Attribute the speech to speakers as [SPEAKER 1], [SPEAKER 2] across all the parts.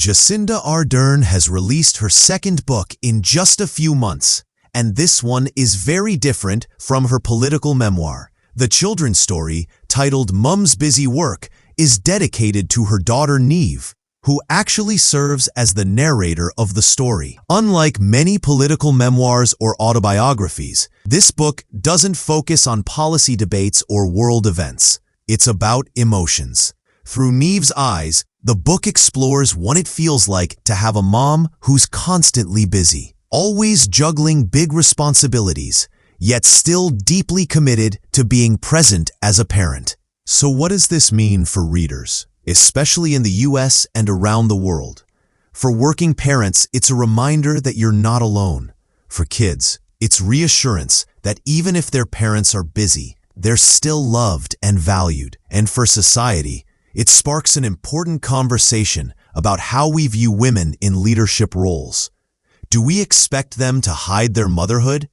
[SPEAKER 1] Jacinda Ardern has released her second book in just a few months, and this one is very different from her political memoir. The children's story, titled Mum's Busy Work, is dedicated to her daughter Neve, who actually serves as the narrator of the story. Unlike many political memoirs or autobiographies, this book doesn't focus on policy debates or world events. It's about emotions. Through Neve's eyes, the book explores what it feels like to have a mom who's constantly busy, always juggling big responsibilities, yet still deeply committed to being present as a parent. So what does this mean for readers, especially in the US and around the world? For working parents, it's a reminder that you're not alone. For kids, it's reassurance that even if their parents are busy, they're still loved and valued. And for society, it sparks an important conversation about how we view women in leadership roles. Do we expect them to hide their motherhood?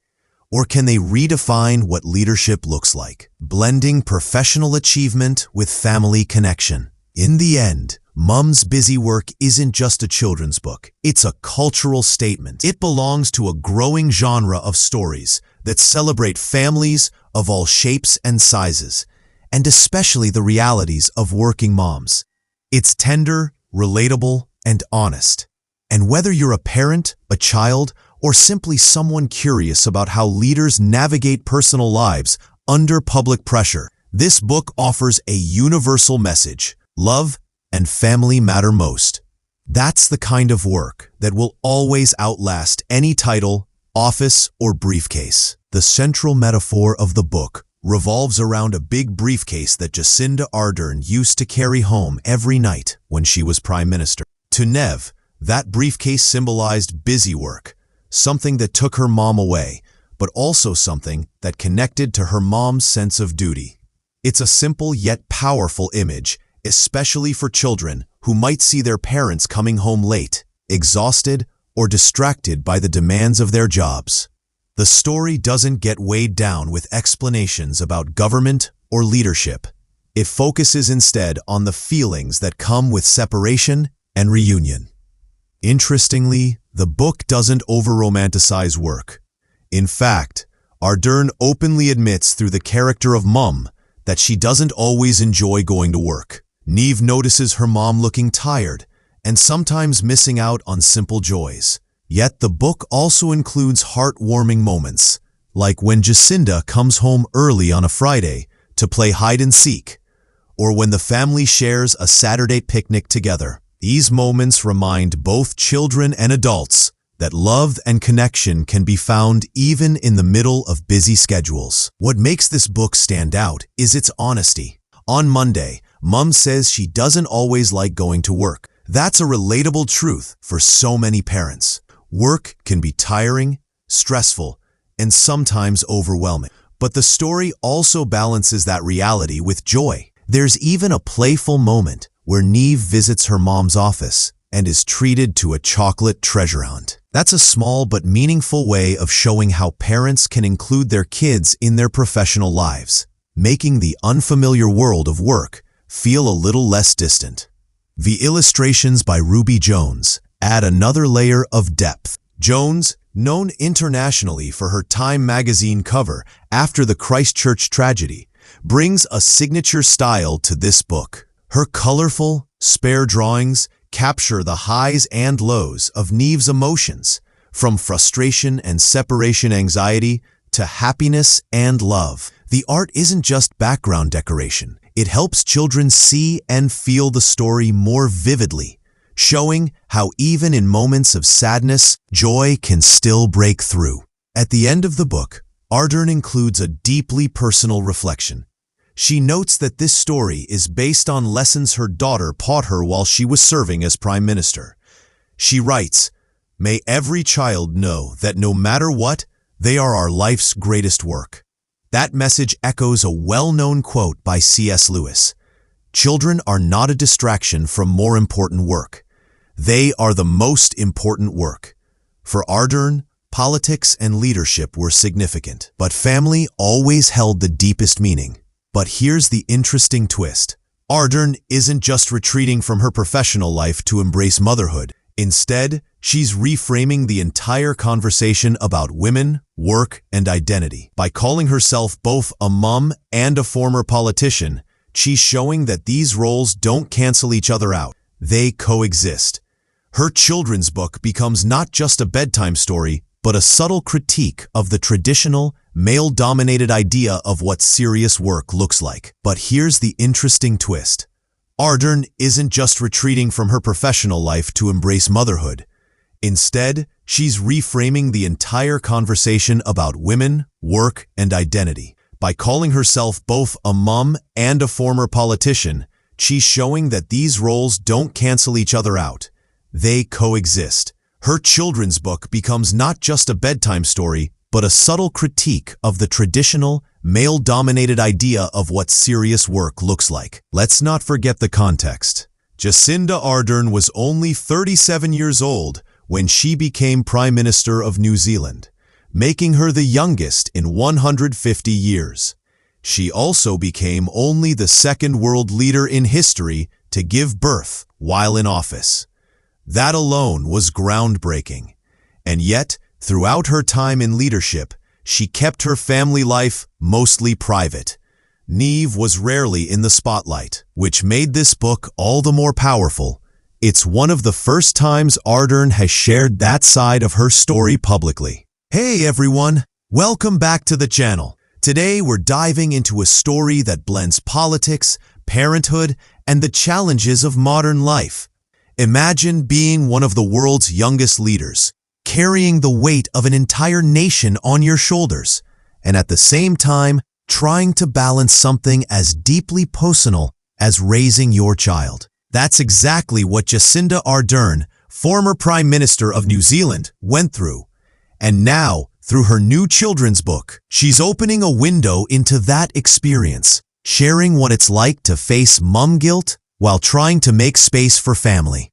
[SPEAKER 1] Or can they redefine what leadership looks like, blending professional achievement with family connection? In the end, Mum's Busy Work isn't just a children's book. It's a cultural statement. It belongs to a growing genre of stories that celebrate families of all shapes and sizes, and especially the realities of working moms. It's tender, relatable, and honest. And whether you're a parent, a child, or simply someone curious about how leaders navigate personal lives under public pressure, this book offers a universal message: love and family matter most. That's the kind of work that will always outlast any title, office, or briefcase. The central metaphor of the book revolves around a big briefcase that Jacinda Ardern used to carry home every night when she was Prime Minister. To Neve, that briefcase symbolized busy work, something that took her mom away, but also something that connected to her mom's sense of duty. It's a simple yet powerful image, especially for children who might see their parents coming home late, exhausted, or distracted by the demands of their jobs. The story doesn't get weighed down with explanations about government or leadership. It focuses instead on the feelings that come with separation and reunion. Interestingly, the book doesn't over-romanticize work. In fact, Ardern openly admits through the character of Mum that she doesn't always enjoy going to work. Neve notices her mom looking tired and sometimes missing out on simple joys. Yet the book also includes heartwarming moments, like when Jacinda comes home early on a Friday to play hide-and-seek, or when the family shares a Saturday picnic together. These moments remind both children and adults that love and connection can be found even in the middle of busy schedules. What makes this book stand out is its honesty. On Monday, Mum says she doesn't always like going to work. That's a relatable truth for so many parents. Work can be tiring, stressful, and sometimes overwhelming. But the story also balances that reality with joy. There's even a playful moment where Neve visits her mom's office and is treated to a chocolate treasure hunt. That's a small but meaningful way of showing how parents can include their kids in their professional lives, making the unfamiliar world of work feel a little less distant. The illustrations by Ruby Jones add another layer of depth. Jones, known internationally for her Time magazine cover after the Christchurch tragedy, brings a signature style to this book. Her colorful, spare drawings capture the highs and lows of Neve's emotions, from frustration and separation anxiety to happiness and love. The art isn't just background decoration. It helps children see and feel the story more vividly, showing how even in moments of sadness, joy can still break through. At the end of the book, Ardern includes a deeply personal reflection. She notes that this story is based on lessons her daughter taught her while she was serving as Prime Minister. She writes, "May every child know that no matter what, they are our life's greatest work." That message echoes a well-known quote by C.S. Lewis. Children are not a distraction from more important work. They are the most important work. For Ardern, politics and leadership were significant, but family always held the deepest meaning. But here's the interesting twist. Ardern isn't just retreating from her professional life to embrace motherhood. Instead, she's reframing the entire conversation about women, work, and identity. By calling herself both a mom and a former politician, she's showing that these roles don't cancel each other out. They coexist. Her children's book becomes not just a bedtime story, but a subtle critique of the traditional, male-dominated idea of what serious work looks like. But here's the interesting twist. Ardern isn't just retreating from her professional life to embrace motherhood. Instead, she's reframing the entire conversation about women, work, and identity. By calling herself both a mom and a former politician, she's showing that these roles don't cancel each other out. They coexist. Her children's book becomes not just a bedtime story, but a subtle critique of the traditional, male-dominated idea of what serious work looks like. Let's not forget the context. Jacinda Ardern was only 37 years old when she became Prime Minister of New Zealand, making her the youngest in 150 years. She also became only the second world leader in history to give birth while in office. That alone was groundbreaking. And yet, throughout her time in leadership, she kept her family life mostly private. Niamh was rarely in the spotlight, which made this book all the more powerful. It's one of the first times Ardern has shared that side of her story publicly. Hey everyone, welcome back to the channel. Today we're diving into a story that blends politics, parenthood, and the challenges of modern life. Imagine being one of the world's youngest leaders, carrying the weight of an entire nation on your shoulders, and at the same time, trying to balance something as deeply personal as raising your child. That's exactly what Jacinda Ardern, former Prime Minister of New Zealand, went through. And now, through her new children's book, she's opening a window into that experience, sharing what it's like to face mom guilt while trying to make space for family.